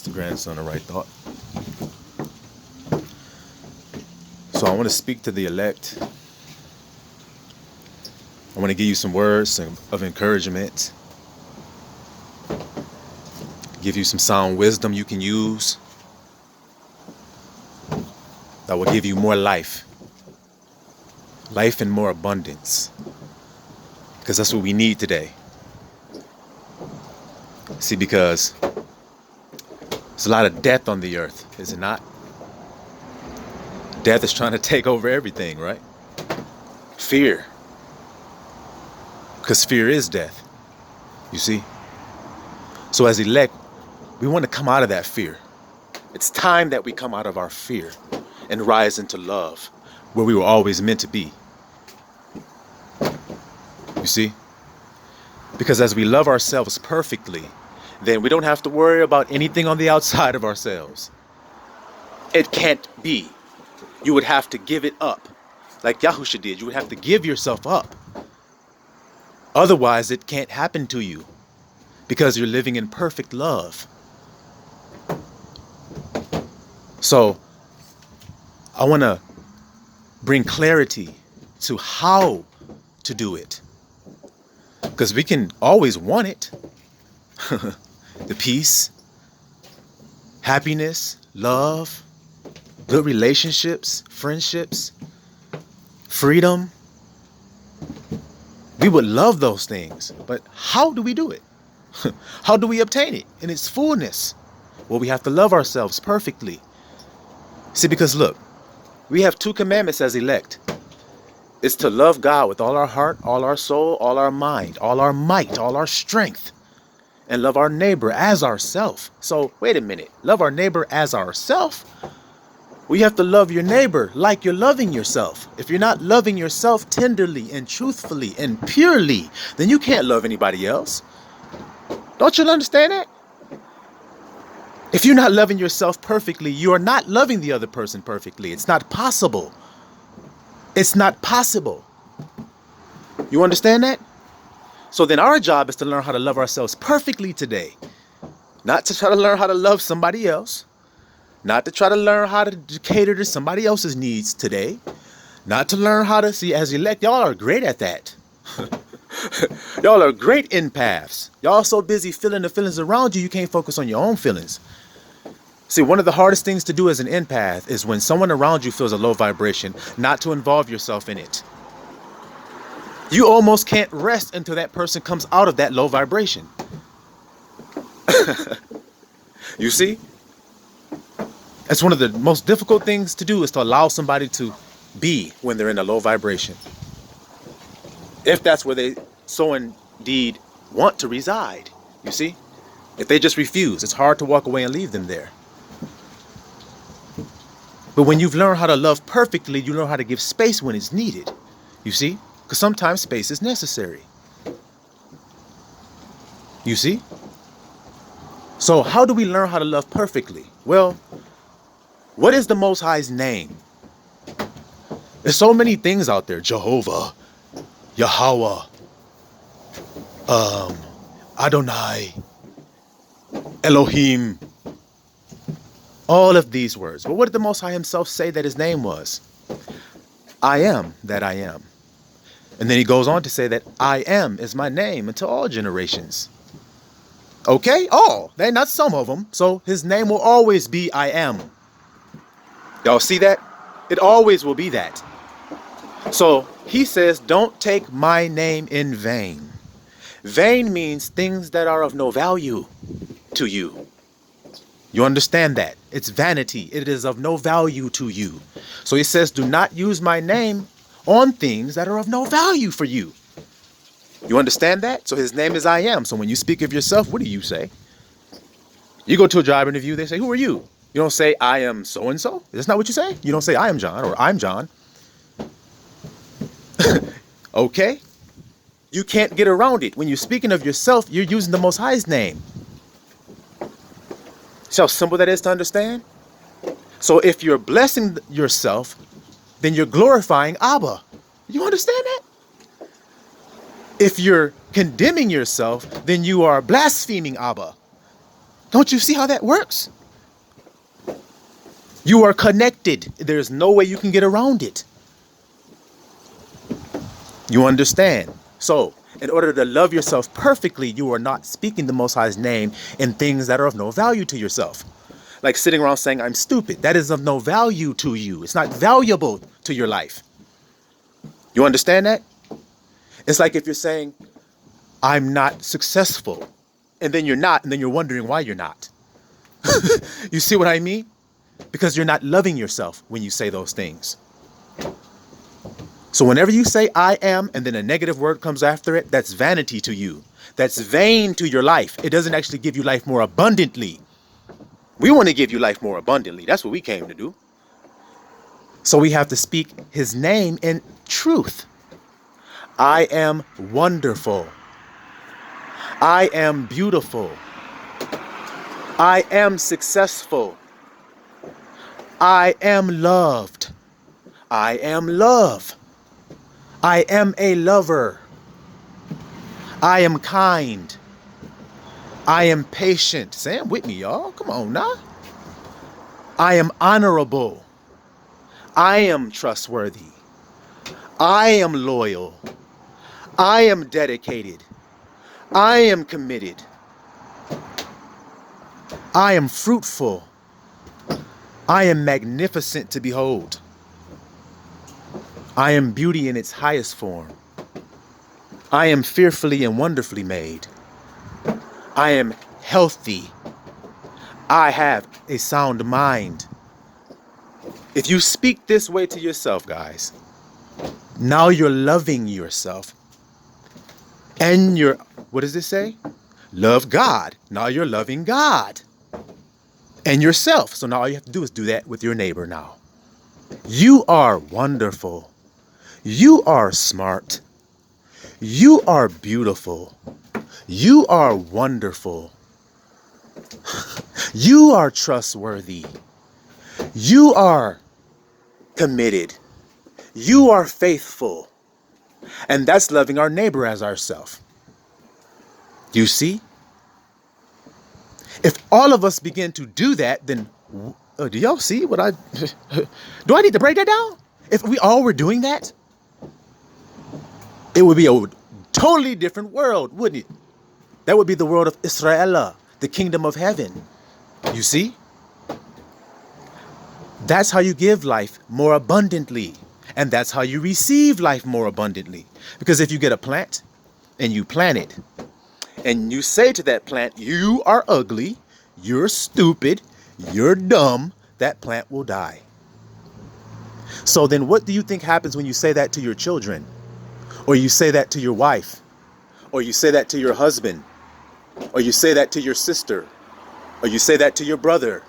the grandson of Right Thought. So I want to speak to the elect. I want to give you some words of encouragement, give you some sound wisdom you can use that will give you more life in more abundance, because that's what we need today. See, because there's a lot of death on the earth, is it not? Death is trying to take over everything, right? Fear. Because fear is death, you see? So as elect, we want to come out of that fear. It's time that we come out of our fear and rise into love, where we were always meant to be. You see? Because as we love ourselves perfectly, then we don't have to worry about anything on the outside of ourselves. It can't be. You would have to give it up. Like Yahusha did, you would have to give yourself up. Otherwise, it can't happen to you, because you're living in perfect love. So I want to bring clarity to how to do it, because we can always want it. The peace, happiness, love, good relationships, friendships, freedom. We would love those things, but how do we do it? How do we obtain it in its fullness? Well, we have to love ourselves perfectly. See, because look, we have 2 commandments as elect. It's to love God with all our heart, all our soul, all our mind, all our might, all our strength, and love our neighbor as ourself. So wait a minute, love our neighbor as ourself? We have to love your neighbor like you're loving yourself. If you're not loving yourself tenderly and truthfully and purely, then you can't love anybody else. Don't you understand that? If you're not loving yourself perfectly, you are not loving the other person perfectly. It's not possible. It's not possible. You understand that? So then our job is to learn how to love ourselves perfectly today. Not to try to learn how to love somebody else. Not to try to learn how to cater to somebody else's needs today. Not to learn how to see as elect. Y'all are great at that. Y'all are great empaths. Y'all so busy feeling the feelings around you, you can't focus on your own feelings. See, one of the hardest things to do as an empath is when someone around you feels a low vibration, not to involve yourself in it. You almost can't rest until that person comes out of that low vibration. You see? That's one of the most difficult things to do, is to allow somebody to be when they're in a low vibration. If that's where they so indeed want to reside, you see? If they just refuse, it's hard to walk away and leave them there. But when you've learned how to love perfectly, you learn how to give space when it's needed, you see? Because sometimes space is necessary. You see? So how do we learn how to love perfectly? Well, what is the Most High's name? There's so many things out there. Jehovah, Yahweh, Adonai, Elohim. All of these words. But what did the Most High himself say that his name was? I am that I am. And then he goes on to say that I am is my name unto all generations. Okay? All. They're not some of them. So his name will always be I am. Y'all see that? It always will be that. So he says, don't take my name in vain. Vain means things that are of no value to you. You understand that? It's vanity. It is of no value to you. So he says, do not use my name on things that are of no value for you. You understand that? So his name is I am. So when you speak of yourself, what do you say? You go to a job interview, they say, who are you? You don't say, I am so-and-so. That's not what you say. You don't say, I am John or I'm John. Okay? You can't get around it. When you're speaking of yourself, you're using the Most High's name. See how simple that is to understand? So if you're blessing yourself, then you're glorifying Abba. You understand that? If you're condemning yourself, then you are blaspheming Abba. Don't you see how that works? You are connected. There's no way you can get around it. You understand? So, in order to love yourself perfectly, you are not speaking the Most High's name in things that are of no value to yourself. Like sitting around saying, I'm stupid. That is of no value to you. It's not valuable to your life. You understand that? It's like if you're saying, I'm not successful, and then you're not, and then you're wondering why you're not. You see what I mean? Because you're not loving yourself when you say those things. So whenever you say I am, and then a negative word comes after it, that's vanity to you. That's vain to your life. It doesn't actually give you life more abundantly. We want to give you life more abundantly. That's what we came to do. So we have to speak his name in truth. I am wonderful. I am beautiful. I am successful. I am loved. I am love. I am a lover. I am kind. I am patient. Say it with me, y'all. Come on now. I am honorable. I am trustworthy. I am loyal. I am dedicated. I am committed. I am fruitful. I am magnificent to behold. I am beauty in its highest form. I am fearfully and wonderfully made. I am healthy. I have a sound mind. If you speak this way to yourself, guys, now you're loving yourself. And you're, what does it say? Love God. Now you're loving God. And yourself. So now all you have to do is do that with your neighbor now. You are wonderful. You are smart. You are beautiful. You are wonderful. You are trustworthy. You are committed. You are faithful. And that's loving our neighbor as ourselves. You see? If all of us begin to do that, then do y'all see what do I need to break that down? If we all were doing that, it would be a totally different world, wouldn't it? That would be the world of Israel, the kingdom of heaven. You see? That's how you give life more abundantly. And that's how you receive life more abundantly. Because if you get a plant and you plant it, and you say to that plant, you are ugly, you're stupid, you're dumb, that plant will die. So then what do you think happens when you say that to your children? Or you say that to your wife? Or you say that to your husband? Or you say that to your sister? Or you say that to your brother?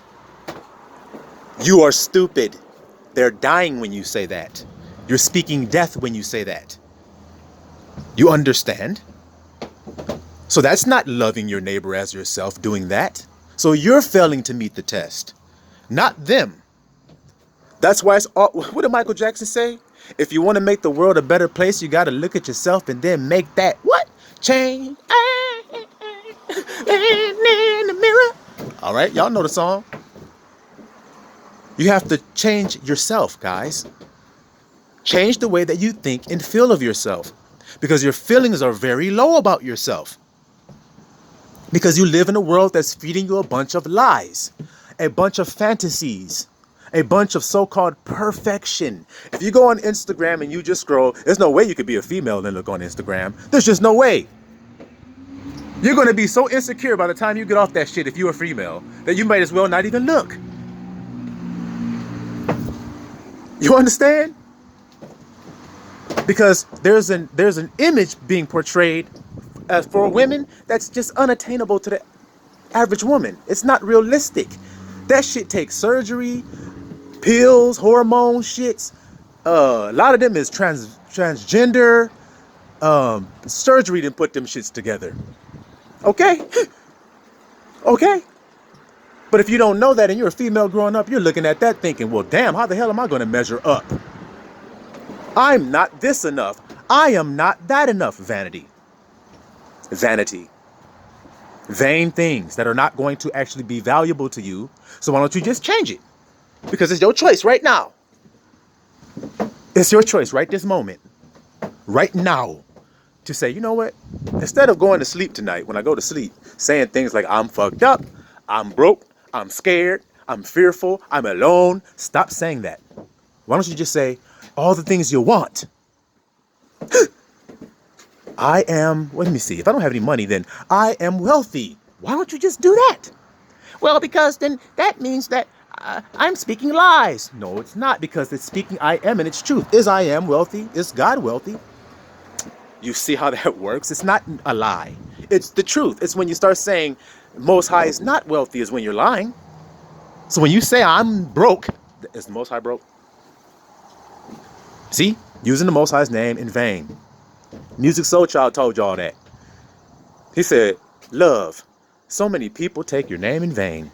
You are stupid. They're dying when you say that. You're speaking death when you say that. You understand? So that's not loving your neighbor as yourself doing that. So you're failing to meet the test, not them. That's why it's all, what did Michael Jackson say? If you want to make the world a better place, you got to look at yourself and then make that what? Change in the mirror. All right, y'all know the song. You have to change yourself, guys. Change the way that you think and feel of yourself, because your feelings are very low about yourself. Because you live in a world that's feeding you a bunch of lies, a bunch of fantasies, a bunch of so-called perfection. If you go on Instagram and you just scroll, there's no way you could be a female and look on Instagram. There's just no way. You're going to be so insecure by the time you get off that shit if you're a female that you might as well not even look. You understand? Because there's an image being portrayed as for women that's just unattainable to the average woman. It's not realistic. That shit takes surgery, pills, hormone shits. A lot of them is transgender. Surgery didn't put them shits together. Okay? Okay? But if you don't know that and you're a female growing up, you're looking at that thinking, well, damn, how the hell am I going to measure up? I'm not this enough. I am not that enough. Vanity. Vanity. Vain things that are not going to actually be valuable to you. So why don't you just change it? Because it's your choice right now. It's your choice right this moment, right now, to say, you know what? Instead of going to sleep tonight, when I go to sleep, saying things like, I'm fucked up, I'm broke, I'm scared, I'm fearful, I'm alone. Stop saying that. Why don't you just say all the things you want? Let me see. If I don't have any money, then I am wealthy. Why don't you just do that? Well, because then that means that I'm speaking lies. No, it's not, because it's speaking I am and it's truth. Is I am wealthy? Is God wealthy? You see how that works? It's not a lie. It's the truth. It's when you start saying Most High is not wealthy is when you're lying. So when you say I'm broke, is the Most High broke? See? Using the Most High's name in vain. Musiq Soulchild told y'all that. He said, love, so many people take your name in vain.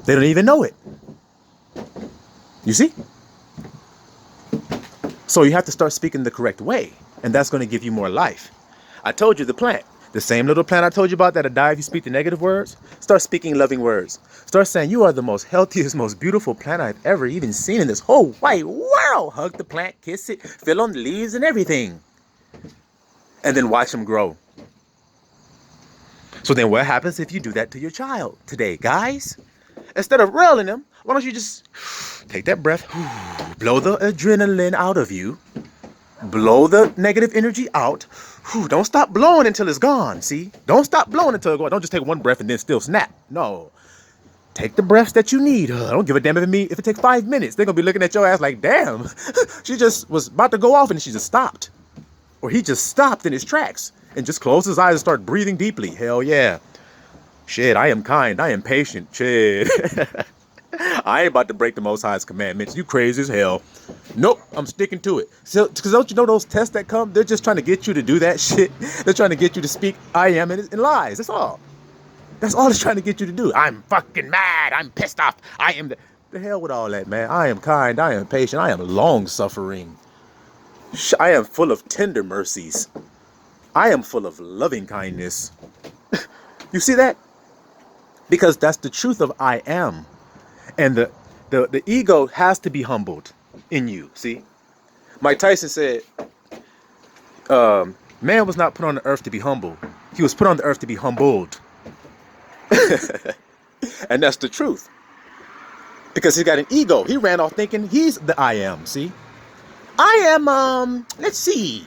They don't even know it. You see? So you have to start speaking the correct way, and that's going to give you more life. I told you the plant, the same little plant I told you about that'll die if you speak the negative words. Start speaking loving words. Start saying, you are the most healthiest, most beautiful plant I've ever even seen in this whole wide world. Hug the plant, kiss it, fill on the leaves and everything. And then watch them grow. So then what happens if you do that to your child today, guys? Instead of railing them, why don't you just take that breath, blow the adrenaline out of you, blow the negative energy out. Don't stop blowing until it's gone, see? Don't stop blowing until it's gone. Don't just take one breath and then still snap. No. Take the breaths that you need. I don't give a damn if it takes 5 minutes. They're going to be looking at your ass like, damn, she just was about to go off and she just stopped. Or he just stopped in his tracks and just closed his eyes and started breathing deeply. Hell yeah. Shit, I am kind. I am patient. Shit. I ain't about to break the Most High's commandments. You crazy as hell. Nope, I'm sticking to it. So, because don't you know those tests that come? They're just trying to get you to do that shit. They're trying to get you to speak I am in lies. That's all. That's all it's trying to get you to do. I'm fucking mad. I'm pissed off. I am the hell with all that, man. I am kind. I am patient. I am long-suffering. I am full of tender mercies. I am full of loving kindness. You see that? Because that's the truth of I am. And the ego has to be humbled in you, see? Mike Tyson said, man was not put on the earth to be humble. He was put on the earth to be humbled. And that's the truth. Because he's got an ego. He ran off thinking he's the I am, see? I am, let's see,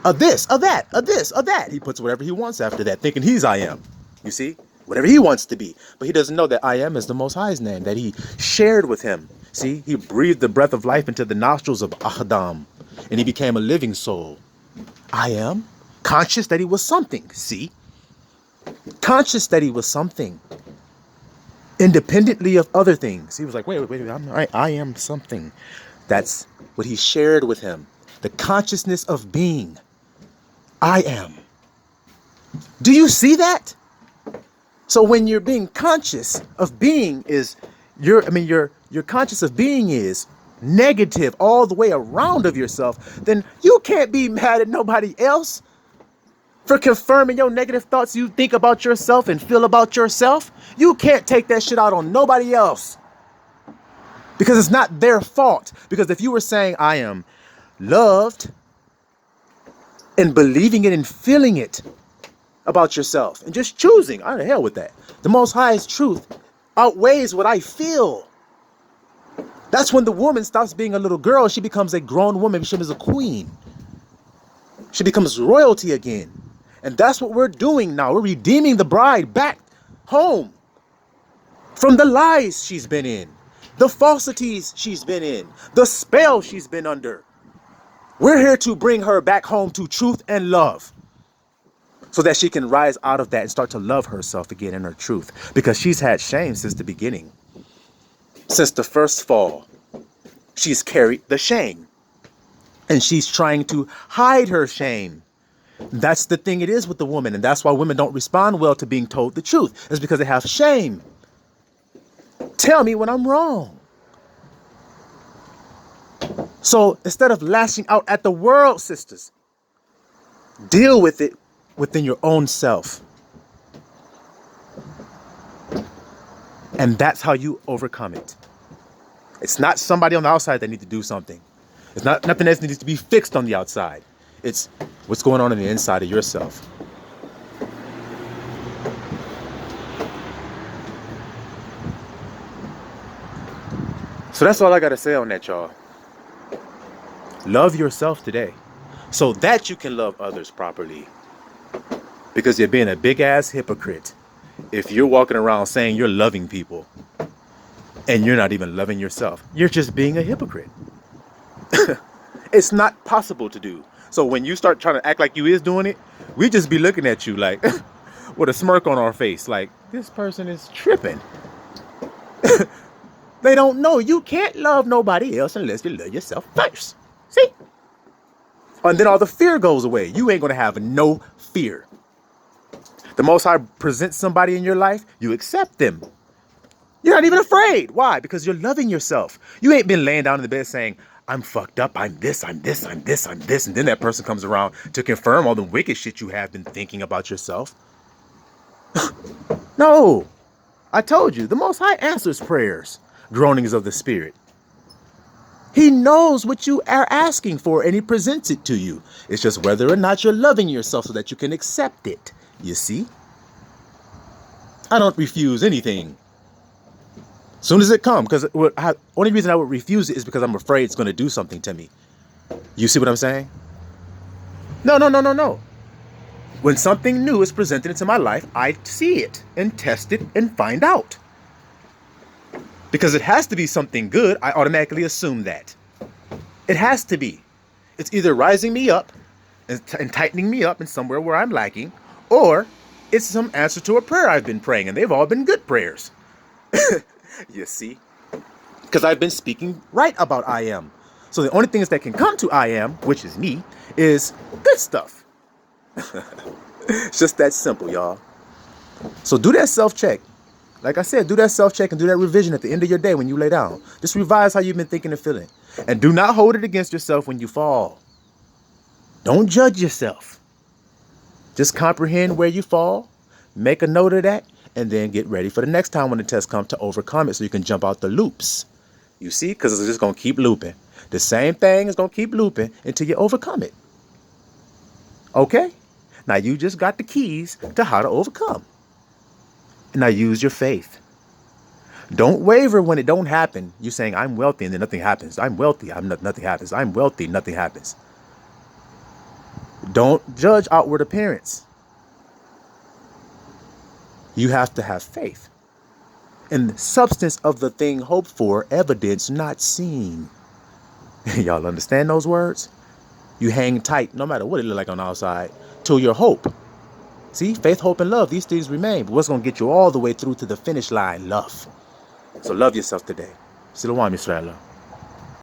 a this, a that, a this, a that. He puts whatever he wants after that, thinking he's I am. You see? Whatever he wants to be. But he doesn't know that I am is the Most High's name, that he shared with him. See? He breathed the breath of life into the nostrils of Adam, and he became a living soul. I am conscious that he was something. See? Conscious that he was something. Independently of other things. He was like, wait, I am something. That's what he shared with him. The consciousness of being. I am. Do you see that? So when you're being conscious of being you're conscious of being is negative all the way around of yourself, then you can't be mad at nobody else for confirming your negative thoughts you think about yourself and feel about yourself. You can't take that shit out on nobody else. Because it's not their fault. Because if you were saying I am loved and believing it and feeling it about yourself and just choosing, I the hell with that. The Most High's truth outweighs what I feel. That's when the woman stops being a little girl. She becomes a grown woman. She becomes a queen. She becomes royalty again. And that's what we're doing now. We're redeeming the bride back home from the lies she's been in. The falsities she's been in, the spell she's been under. We're here to bring her back home to truth and love so that she can rise out of that and start to love herself again in her truth, because she's had shame since the beginning. Since the first fall, she's carried the shame and she's trying to hide her shame. That's the thing it is with the woman. And that's why women don't respond well to being told the truth. It's because they have shame. Tell me when I'm wrong. So instead of lashing out at the world, sisters, deal with it within your own self. And that's how you overcome it. It's not somebody on the outside that needs to do something. It's not nothing that needs to be fixed on the outside. It's what's going on the inside of yourself. So that's all I got to say on that, y'all. Love yourself today so that you can love others properly. Because you're being a big ass hypocrite if you're walking around saying you're loving people and you're not even loving yourself. You're just being a hypocrite. It's not possible to do. So when you start trying to act like you is doing it, we just be looking at you like with a smirk on our face, like this person is tripping. They don't know you can't love nobody else unless you love yourself first. See? And then all the fear goes away. You ain't gonna have no fear. The Most High presents somebody in your life, you accept them. You're not even afraid. Why? Because you're loving yourself. You ain't been laying down in the bed saying, I'm fucked up, I'm this, I'm this, I'm this, I'm this. And then that person comes around to confirm all the wicked shit you have been thinking about yourself. No. I told you, the Most High answers prayers, groanings of the Spirit. He knows what you are asking for and he presents it to you. It's just whether or not you're loving yourself so that you can accept it. You see? I don't refuse anything. Soon as it comes, because only reason I would refuse it is because I'm afraid it's going to do something to me. You see what I'm saying? No. When something new is presented into my life, I see it and test it and find out. Because it has to be something good, I automatically assume that. It has to be. It's either rising me up and tightening me up in somewhere where I'm lacking, or it's some answer to a prayer I've been praying, and they've all been good prayers. You see? Because I've been speaking right about I am. So the only things that can come to I am, which is me, is good stuff. It's just that simple, y'all. So do that self-check. Like I said, do that self-check and do that revision at the end of your day when you lay down. Just revise how you've been thinking and feeling. And do not hold it against yourself when you fall. Don't judge yourself. Just comprehend where you fall, make a note of that, and then get ready for the next time when the test comes to overcome it so you can jump out the loops. You see? Because it's just going to keep looping. The same thing is going to keep looping until you overcome it. Okay? Now you just got the keys to how to overcome. Now use your faith. Don't waver when it don't happen. You're saying, I'm wealthy, and then nothing happens. I'm wealthy, nothing happens. I'm wealthy, nothing happens. Don't judge outward appearance. You have to have faith in the substance of the thing hoped for, evidence not seen. Y'all understand those words? You hang tight, no matter what it look like on the outside, to your hope. See, faith, hope, and love, these things remain. But what's going to get you all the way through to the finish line? Love. So love yourself today. Silawam Yisrael.